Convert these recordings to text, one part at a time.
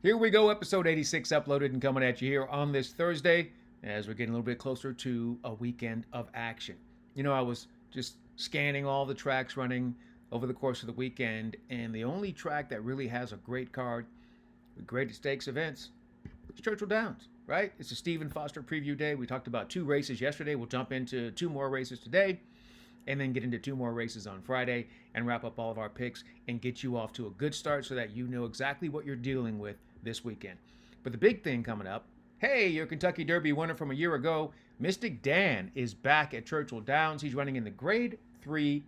Here we go, episode 86 uploaded and coming at you here on this Thursday as we're getting a little bit closer to a weekend of action. You know, I was just scanning all the tracks running over the course of the weekend, and the only track that really has a great card with great stakes events is Churchill Downs, right? It's a Stephen Foster preview day. We talked about 2 races yesterday. We'll jump into 2 more races today, and then get into 2 more races on Friday and wrap up all of our picks and get you off to a good start so that you know exactly what you're dealing with this weekend. But the big thing coming up, hey, your Kentucky Derby winner from a year ago, Mystic Dan, is back at Churchill Downs. He's running in the Grade 3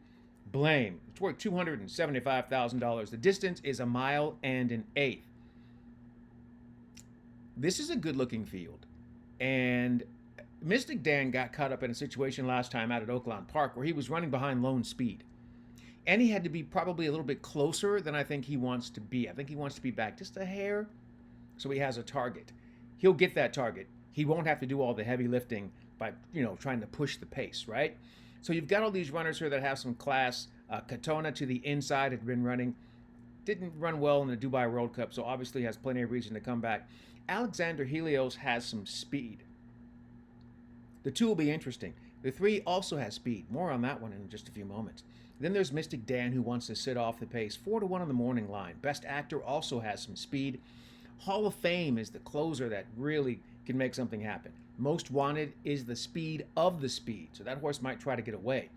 Blame. It's worth $275,000. The distance is 1 mile and an eighth. This is a good-looking field, and Mystic Dan got caught up in a situation last time out at Oakland Park where he was running behind Lone Speed. And he had to be probably a little bit closer than I think he wants to be. I think he wants to be back just a hair so he has a target. He'll get that target. He won't have to do all the heavy lifting by, trying to push the pace, right? So you've got all these runners here that have some class. Katona to the inside had been running. Didn't run well in the Dubai World Cup, so obviously has plenty of reason to come back. Alexander Helios has some speed. The 2 will be interesting. The 3 also has speed. More on that one in just a few moments. Then there's Mystic Dan, who wants to sit off the pace. 4-1 on the morning line. Best Actor also has some speed. Hall of Fame is the closer that really can make something happen. Most Wanted is the speed of the speed, so that horse might try to get away.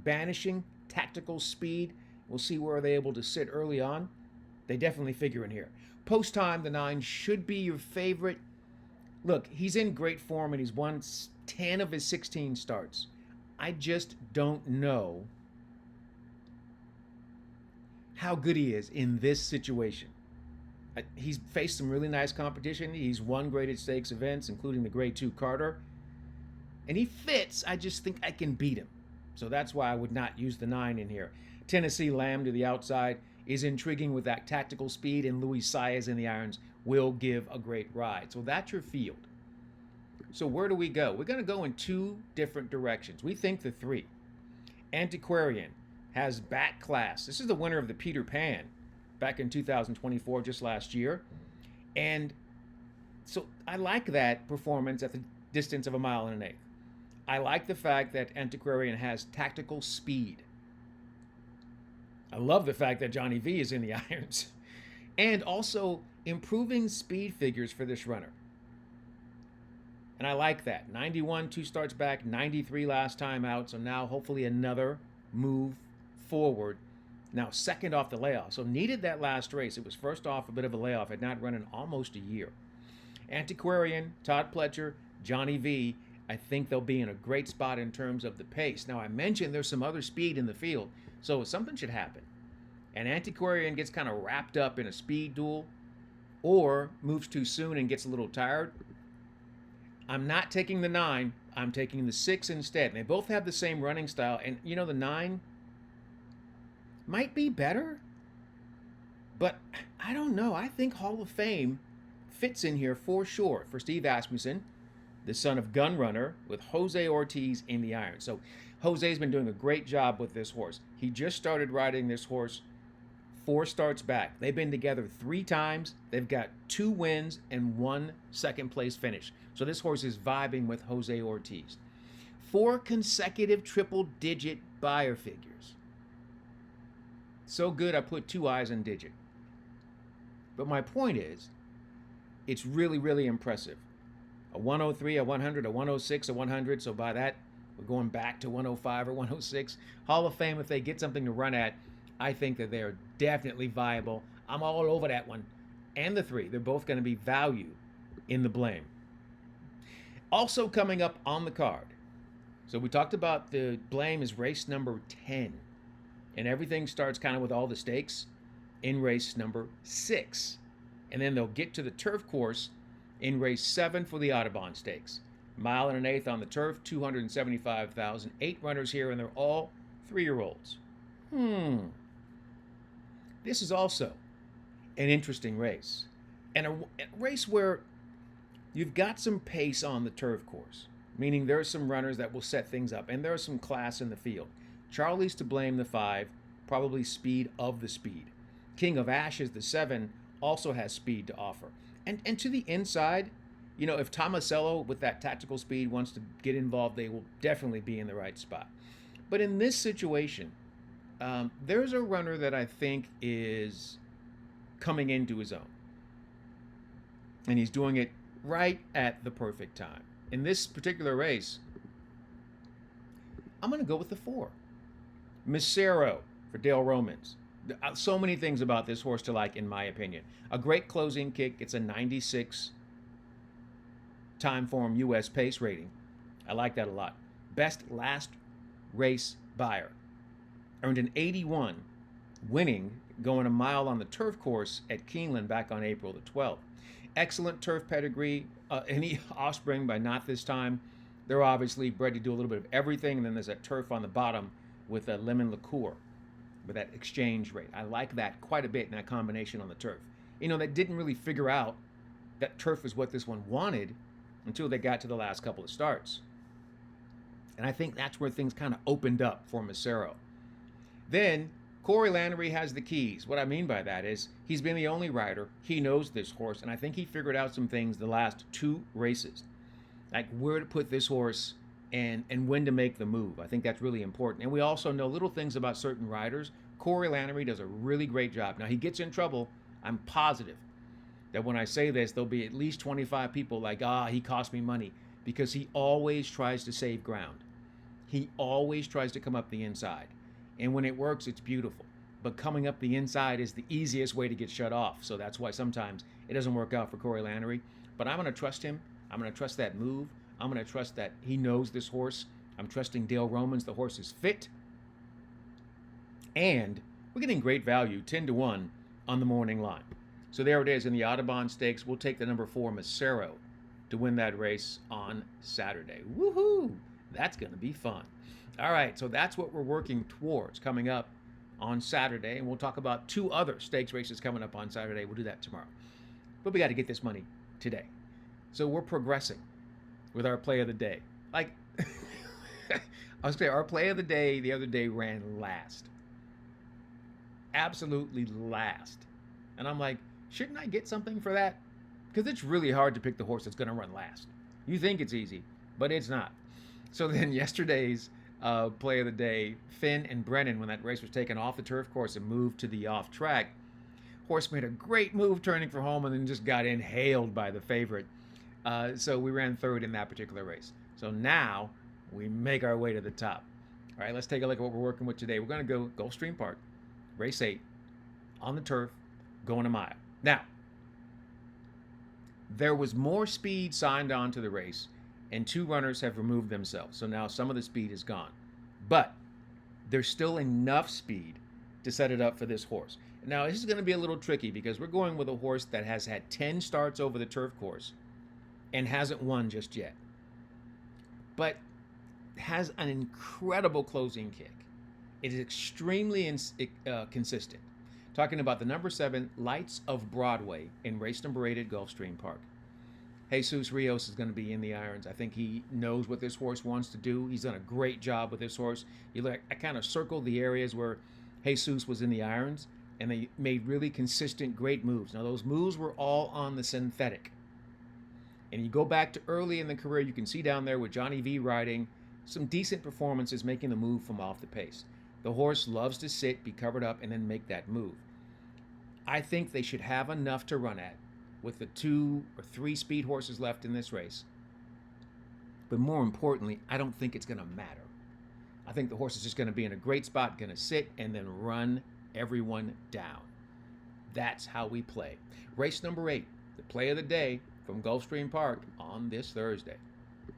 Banishing, Tactical Speed. We'll see where they're able to sit early on. They definitely figure in here. Post Time, the 9 should be your favorite. Look, he's in great form and he's won 10 of his 16 starts. I just don't know how good he is in this situation. He's faced some really nice competition. He's won graded stakes events, including the Grade 2 Carter. And he fits. I just think I can beat him. So that's why I would not use the 9 in here. Tennessee Lamb to the outside is intriguing with that tactical speed, and Luis Saez in the irons will give a great ride. So that's your field. So where do we go? We're going to go in 2 different directions. We think the 3. Antiquarian has back class. This is the winner of the Peter Pan back in 2024, just last year. And so I like that performance at the distance of 1 mile and an eighth. I like the fact that Antiquarian has tactical speed. I love the fact that Johnny V is in the irons. And also improving speed figures for this runner. And I like that. 91, 2 starts back, 93 last time out. So now hopefully another move forward. Now second off the layoff. So needed that last race. It was first off a bit of a layoff. Had not run in almost a year. Antiquarian, Todd Pletcher, Johnny V. I think they'll be in a great spot in terms of the pace. Now I mentioned there's some other speed in the field. So something should happen. And Antiquarian gets kind of wrapped up in a speed duel or moves too soon and gets a little tired. I'm not taking the 9. I'm taking the 6 instead. And they both have the same running style. And, the 9 might be better. But I don't know. I think Hall of Fame fits in here for sure for Steve Asmussen, the son of Gunrunner, with Jose Ortiz in the iron. So Jose's been doing a great job with this horse. He just started riding this horse 4 starts back. They've been together 3 times. They've got 2 wins and 1 second place finish. So this horse is vibing with Jose Ortiz. 4 consecutive triple-digit buyer figures. So good I put 2 eyes in digit. But my point is, it's really, really impressive. A 103, a 100, a 106, a 100. So by that, we're going back to 105 or 106. Hall of Fame, if they get something to run at, I think that they're definitely viable. I'm all over that one. And the 3. They're both going to be value in the Blame. Also coming up on the card. So we talked about the Blame is race number 10. And everything starts kind of with all the stakes in race number 6. And then they'll get to the turf course in race 7 for the Audubon Stakes. 1 mile and an eighth on the turf, $275,000. 8 runners here, and they're all 3-year-olds. This is also an interesting race. And a race where you've got some pace on the turf course, meaning there are some runners that will set things up, and there is some class in the field. Charlie's to blame, the 5, probably speed of the speed. King of Ashes, the 7, also has speed to offer. And to the inside, if Tomasello with that tactical speed wants to get involved, they will definitely be in the right spot. But in this situation, there's a runner that I think is coming into his own. And he's doing it right at the perfect time. In this particular race, I'm going to go with the 4. Misero for Dale Romans. So many things about this horse to like, in my opinion. A great closing kick. It's a 96 time form U.S. pace rating. I like that a lot. Best last race buyer. Earned an 81, winning going a mile on the turf course at Keeneland back on April the 12th. Excellent turf pedigree. Any offspring by Not This Time. They're obviously bred to do a little bit of everything, and then there's that turf on the bottom with a lemon liqueur with that exchange rate. I like that quite a bit in that combination on the turf. That didn't really figure out that turf is what this one wanted until they got to the last couple of starts. And I think that's where things kind of opened up for Misero. Then Corey Lanerie has the keys. What I mean by that is he's been the only rider. He knows this horse, and I think he figured out some things the last 2 races, like where to put this horse and when to make the move. I think that's really important. And we also know little things about certain riders. Corey Lanerie does a really great job. Now, he gets in trouble. I'm positive that when I say this, there'll be at least 25 people like, he cost me money, because he always tries to save ground. He always tries to come up the inside. And when it works, it's beautiful. But coming up the inside is the easiest way to get shut off. So that's why sometimes it doesn't work out for Corey Lanerie. But I'm going to trust him. I'm going to trust that move. I'm going to trust that he knows this horse. I'm trusting Dale Romans. The horse is fit. And we're getting great value, 10-1 on the morning line. So there it is in the Audubon Stakes. We'll take the number 4, Misero, to win that race on Saturday. Woohoo! That's going to be fun. All right, so that's what we're working towards coming up on Saturday. And we'll talk about 2 other stakes races coming up on Saturday. We'll do that tomorrow. But we got to get this money today. So we're progressing with our play of the day. Like, I was clear, our play of the day the other day ran last. Absolutely last. And I'm like, shouldn't I get something for that? Because it's really hard to pick the horse that's going to run last. You think it's easy, but it's not. So then yesterday's play of the day, Finn and Brennan, when that race was taken off the turf course and moved to the off track, horse made a great move turning for home and then just got inhaled by the favorite. So we ran third in that particular race. So now we make our way to the top. All right, let's take a look at what we're working with today. We're going to go Gulfstream Park, race 8, on the turf, going a mile. Now, there was more speed signed on to the race, and 2 runners have removed themselves. So now some of the speed is gone. But there's still enough speed to set it up for this horse. Now, this is going to be a little tricky because we're going with a horse that has had 10 starts over the turf course and hasn't won just yet, but has an incredible closing kick. It is extremely consistent. Talking about the number 7, Lights of Broadway, in race number 8 at Gulfstream Park. Jesus Rios is going to be in the irons. I think he knows what this horse wants to do. He's done a great job with this horse. I kind of circled the areas where Jesus was in the irons, and they made really consistent, great moves. Now, those moves were all on the synthetic. And you go back to early in the career, you can see down there with Johnny V riding, some decent performances making the move from off the pace. The horse loves to sit, be covered up, and then make that move. I think they should have enough to run at with the 2 or 3 speed horses left in this race. But more importantly, I don't think it's going to matter. I think the horse is just going to be in a great spot, going to sit and then run everyone down. That's how we play. Race number 8, the play of the day from Gulfstream Park on this Thursday.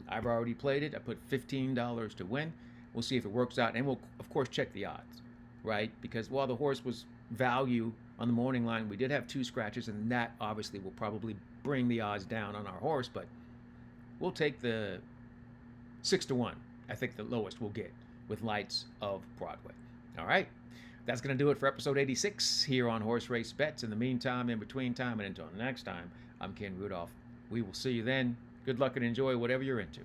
I've already played it. I put $15 to win. We'll see if it works out. And we'll, of course, check the odds, right? Because while the horse was value on the morning line, we did have 2 scratches, and that obviously will probably bring the odds down on our horse, but we'll take the 6-1. I think the lowest we'll get with Lights of Broadway. All right. That's going to do it for episode 86 here on Horse Race Bets. In the meantime, in between time, and until next time, I'm Ken Rudolph. We will see you then. Good luck and enjoy whatever you're into.